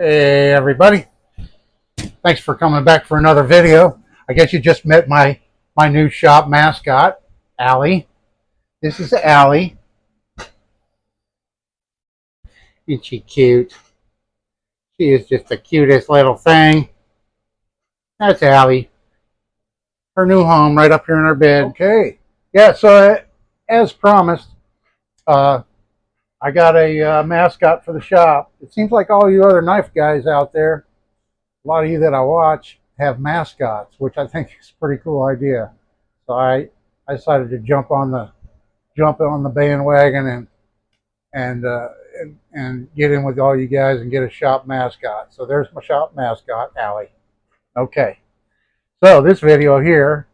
Hey everybody, thanks for coming back for another video. I guess you just met my new shop mascot, Allie. This is Allie. Isn't she cute? She is just the cutest little thing. That's Allie. Her new home right up here in her bed. Okay. Yeah, so as promised, uh, I got a mascot for the shop. It seems like all you other knife guys out there, a lot of you that I watch, have mascots, which I think is a pretty cool idea. So I decided to jump on the bandwagon and and get in with all you guys and get a shop mascot. So there's my shop mascot, Allie. Okay. So this video here,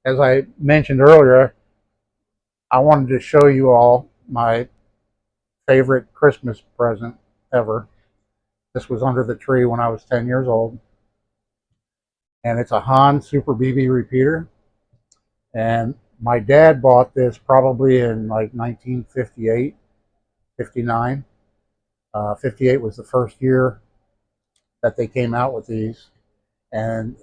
as I mentioned earlier, I wanted to show you all my favorite Christmas present ever. This was under the tree when I was 10 years old. And it's a Hahn Super BB repeater. And my dad bought this probably in like 1958, 59. 58 was the first year that they came out with these. And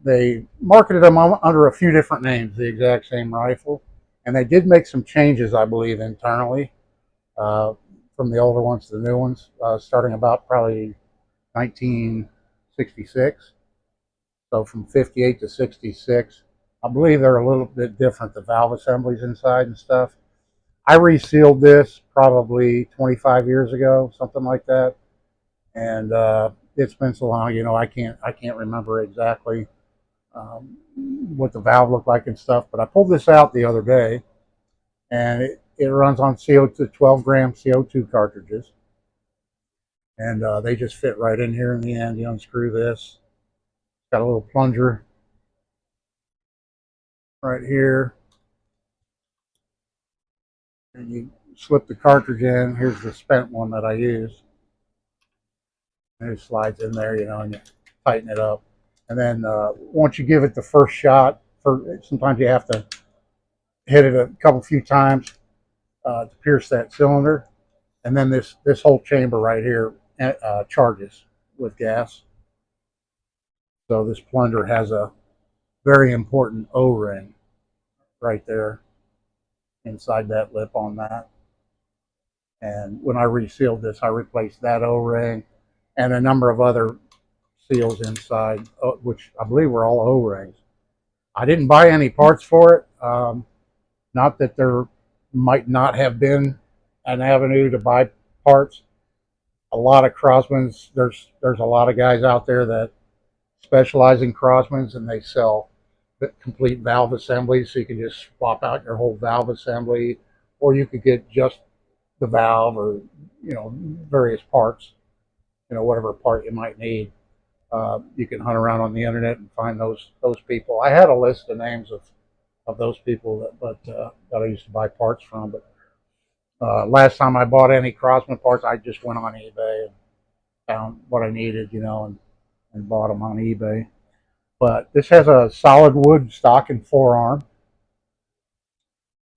they marketed them under a few different names, the exact same rifle. And they did make some changes, I believe, internally uh, from the older ones to the new ones, starting about probably 1966. So from 58 to 66, I believe they're a little bit different, the valve assemblies inside and stuff. I resealed this probably 25 years ago, something like that. And it's been so long, I can't remember exactly what the valve looked like and stuff. But I pulled this out the other day, and it runs on CO2, 12-gram CO2 cartridges, and they just fit right in here in the end. You unscrew this, got a little plunger right here, and you slip the cartridge in. Here's the spent one that I use. And it slides in there, and you tighten it up. And then once you give it the first shot, sometimes you have to hit it a few times to pierce that cylinder. And then this whole chamber right here charges with gas. So this plunger has a very important O-ring right there inside that lip on that. And when I resealed this, I replaced that O-ring and a number of other seals inside, which I believe were all O-rings. I didn't buy any parts for it. Not that there might not have been an avenue to buy parts. A lot of Crossmans, there's a lot of guys out there that specialize in Crossmans, and they sell complete valve assemblies, so you can just swap out your whole valve assembly, or you could get just the valve, or various parts, whatever part you might need. You can hunt around on the internet and find those people. I had a list of names of those people that I used to buy parts from. But last time I bought any Crossman parts, I just went on eBay and found what I needed, and bought them on eBay. But this has a solid wood stock and forearm.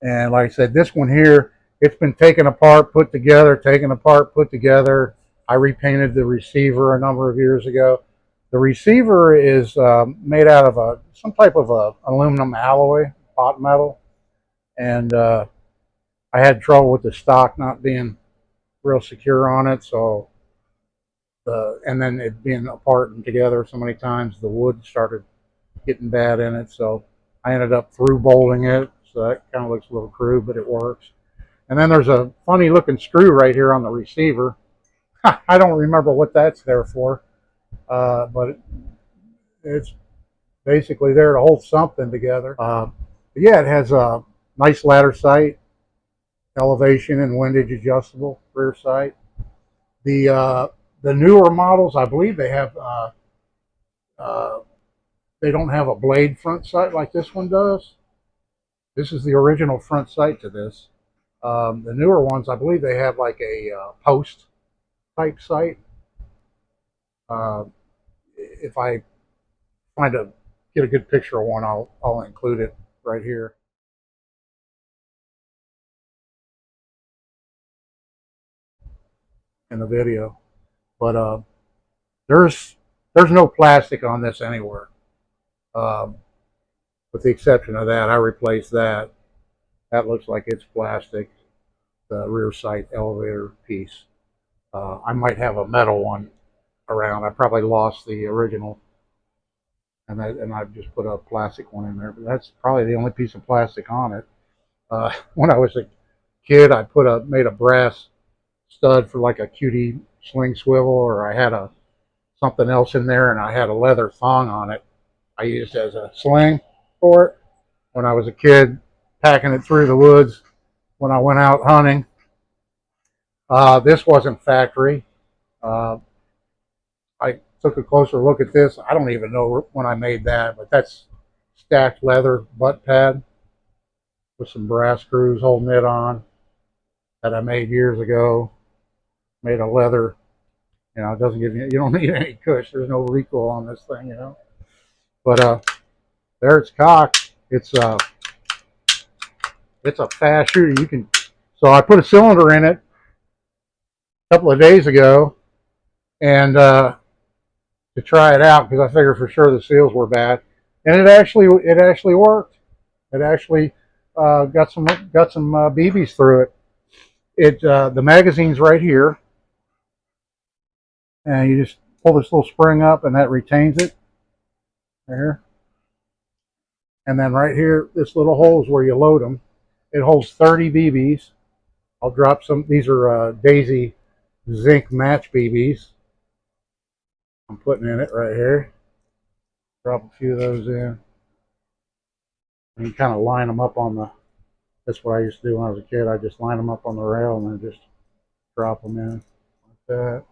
And like I said, this one here, it's been taken apart, put together, taken apart, put together. I repainted the receiver a number of years ago. The receiver is made out of some type of aluminum alloy, hot metal. And I had trouble with the stock not being real secure on it. So, and then it being apart and together so many times, the wood started getting bad in it. So I ended up through bolting it. So that kind of looks a little crude, but it works. And then there's a funny looking screw right here on the receiver. I don't remember what that's there for, but it's basically there to hold something together. But yeah, it has a nice ladder sight, elevation and windage adjustable rear sight. The newer models, I believe they have uh, they don't have a blade front sight like this one does. This is the original front sight to this. The newer ones, I believe they have like a post type sight. Uh, if I get a good picture of one, I'll include it right here in the video. But There's there's no plastic on this anywhere, um, with the exception of that. I replaced that. That looks like it's plastic. The rear sight elevator piece. I might have a metal one around. I probably lost the original, and I've just put a plastic one in there. But that's probably the only piece of plastic on it. When I was a kid, I made a brass stud for like a cutie sling swivel, or I had a something else in there, and I had a leather thong on it. I used as a sling for it when I was a kid, packing it through the woods when I went out hunting. This wasn't factory. Uh, I took a closer look at this. I don't even know when I made that, but that's stacked leather butt pad with some brass screws holding it on that I made years ago. Made a leather, it doesn't give you don't need any cush. There's no recoil on this thing. But there it's cocked. It's a fast shooter. So I put a cylinder in it a couple of days ago, and to try it out because I figured for sure the seals were bad, and it actually worked. It actually got some BBs through it. The magazine's right here, and you just pull this little spring up, and that retains it right here. And then right here, this little hole is where you load them. It holds 30 BBs. I'll drop some. These are Daisy zinc match BBs. I'm putting in it right here. Drop a few of those in. And you kind of line them up on the. That's what I used to do when I was a kid. I just line them up on the rail and then just drop them in like that.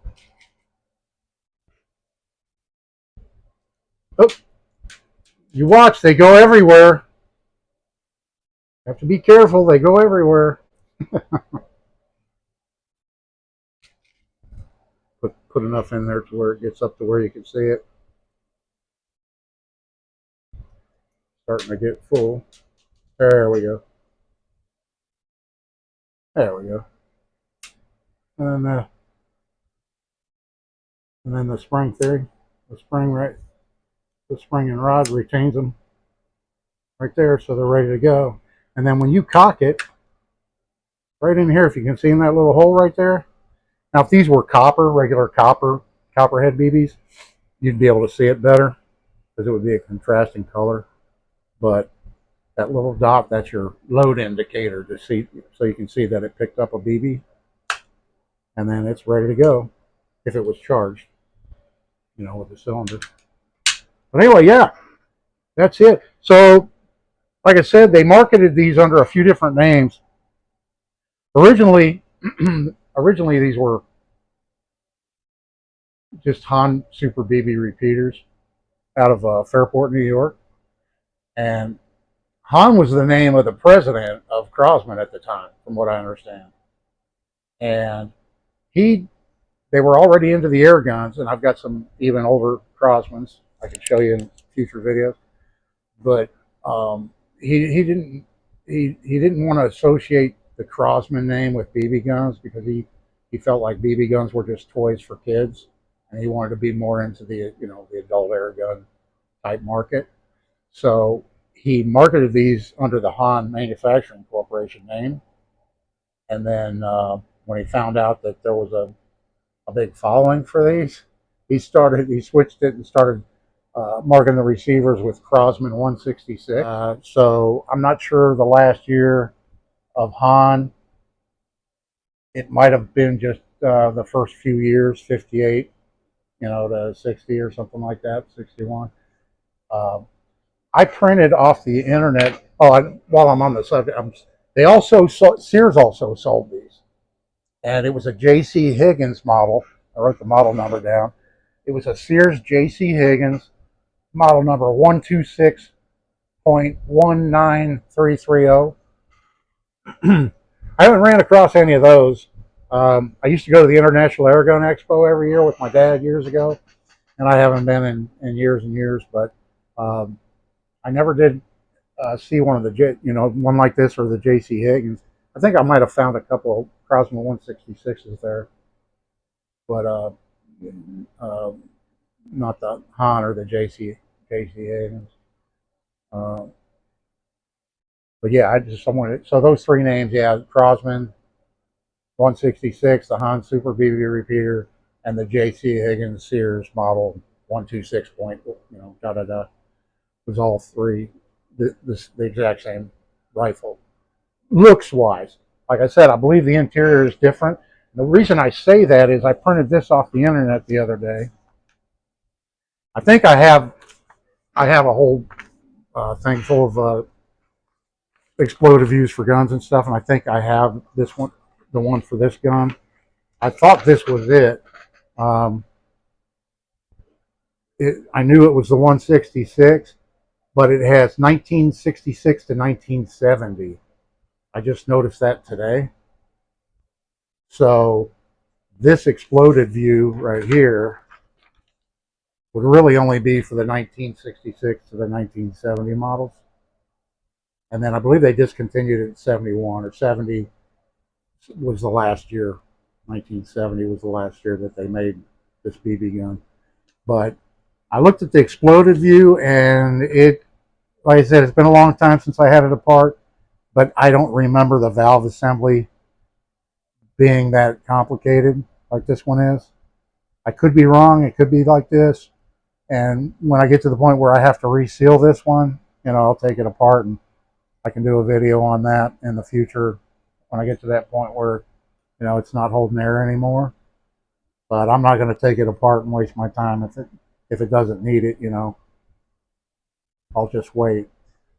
Oh, you watch, they go everywhere. You have to be careful, they go everywhere. Put enough in there to where it gets up to where you can see it. Starting to get full. There we go. There we go. And then the spring theory, the spring and rod retains them right there, so they're ready to go. And then when you cock it, right in here, if you can see in that little hole right there. Now, if these were regular copperhead BBs, you'd be able to see it better because it would be a contrasting color. But that little dot, that's your load indicator to see, so you can see that it picked up a BB, and then it's ready to go if it was charged, with the cylinder. But anyway, yeah, that's it. So, like I said, they marketed these under a few different names. Originally, these were just Hahn Super BB repeaters out of Fairport, New York. And Hahn was the name of the president of Crosman at the time, from what I understand. And they were already into the air guns, and I've got some even older Crosmans I can show you in future videos. But he didn't want to associate the Crosman name with BB guns because he felt like BB guns were just toys for kids, and he wanted to be more into the adult air gun type market. So he marketed these under the Hahn Manufacturing Corporation name, and then when he found out that there was a big following for these, he switched it and started marking the receivers with Crosman 166. So I'm not sure the last year of Hahn. It might have been just the first few years, 58, to 60 or something like that, 61. I printed off the internet. While I'm on the subject, Sears also sold these, and it was a J.C. Higgins model. I wrote the model number down. It was a Sears J.C. Higgins model number 126.19330. I haven't ran across any of those. I used to go to the International Airgun Expo every year with my dad years ago, and I haven't been in years and years. But I never did see one of the one like this or the J.C. Higgins. I think I might have found a couple of Crosman 166s there, but not the Hahn or the JC Higgins. Uh, but yeah, I wanted, so those three names, yeah, Crosman 166, the Hahn Super BB repeater, and the JC Higgins Sears model 126 point, da da da, was all three the exact same rifle. Looks wise, like I said, I believe the interior is different. The reason I say that is I printed this off the internet the other day. I think I have a whole thing full of explosive views for guns and stuff, and I think I have this one, the one for this gun. I thought this was it. Um, I knew it was the 166, but it has 1966 to 1970. I just noticed that today. So this exploded view right here would really only be for the 1966 to the 1970 models. And then I believe they discontinued it in 71 or 70 was the last year. 1970 was the last year that they made this BB gun. But I looked at the exploded view, and it, like I said, it's been a long time since I had it apart, but I don't remember the valve assembly being that complicated like this one is. I could be wrong. It could be like this. And when I get to the point where I have to reseal this one, I'll take it apart, and I can do a video on that in the future when I get to that point where, it's not holding air anymore. But I'm not going to take it apart and waste my time if it doesn't need it, I'll just wait.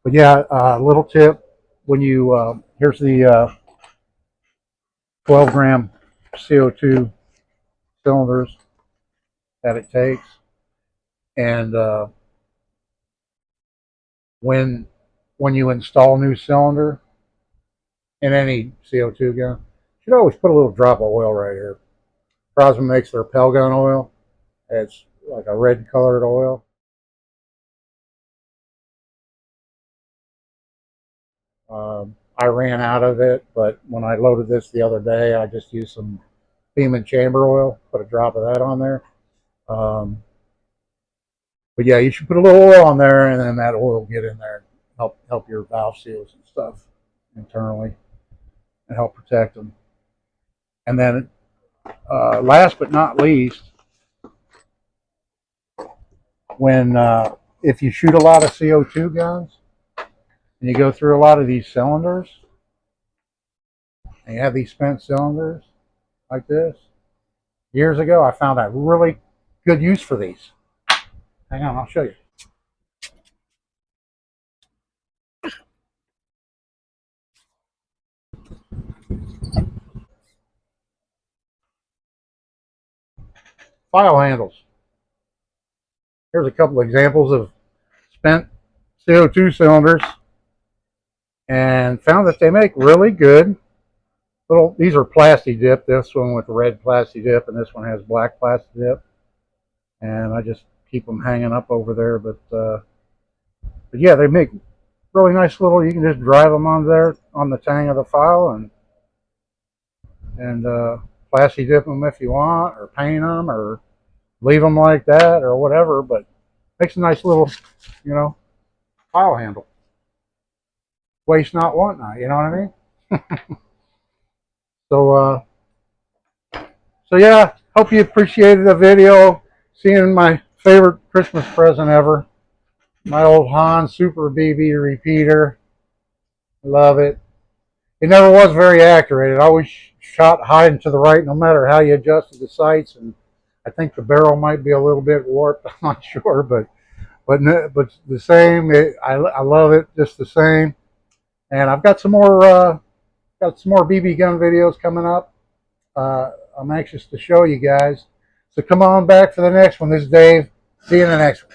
But yeah, little tip, when you, here's the 12 gram CO2 cylinders that it takes. And when you install new cylinder in any CO2 gun, you should always put a little drop of oil right here. Crosman makes their Pell gun oil. It's like a red colored oil. I ran out of it, but when I loaded this the other day, I just used some Beam and chamber oil, put a drop of that on there. But yeah, you should put a little oil on there, and then that oil will get in there and help your valve seals and stuff internally and help protect them. And then last but not least, when if you shoot a lot of CO2 guns and you go through a lot of these cylinders and you have these spent cylinders like this, years ago I found a really good use for these. Hang on, I'll show you. File handles. Here's a couple examples of spent CO2 cylinders, and found that they make really good little, these are plasti dip, this one with red plasti dip, and this one has black plasti dip, and I just keep them hanging up over there. But yeah, they make really nice little, you can just drive them on there on the tang of the file, and plasti dip them if you want, or paint them, or leave them like that, or whatever. But makes a nice little, file handle. Waste not, want not. You know what I mean? So yeah, hope you appreciated the video. Seeing my favorite Christmas present ever, my old Hahn Super BB repeater. Love it. It never was very accurate. It always shot high and to the right, no matter how you adjusted the sights. And I think the barrel might be a little bit warped. I'm not sure, but the same. I love it just the same. And I've got some more BB gun videos coming up. I'm anxious to show you guys. So come on back for the next one. This is Dave. See you in the next one.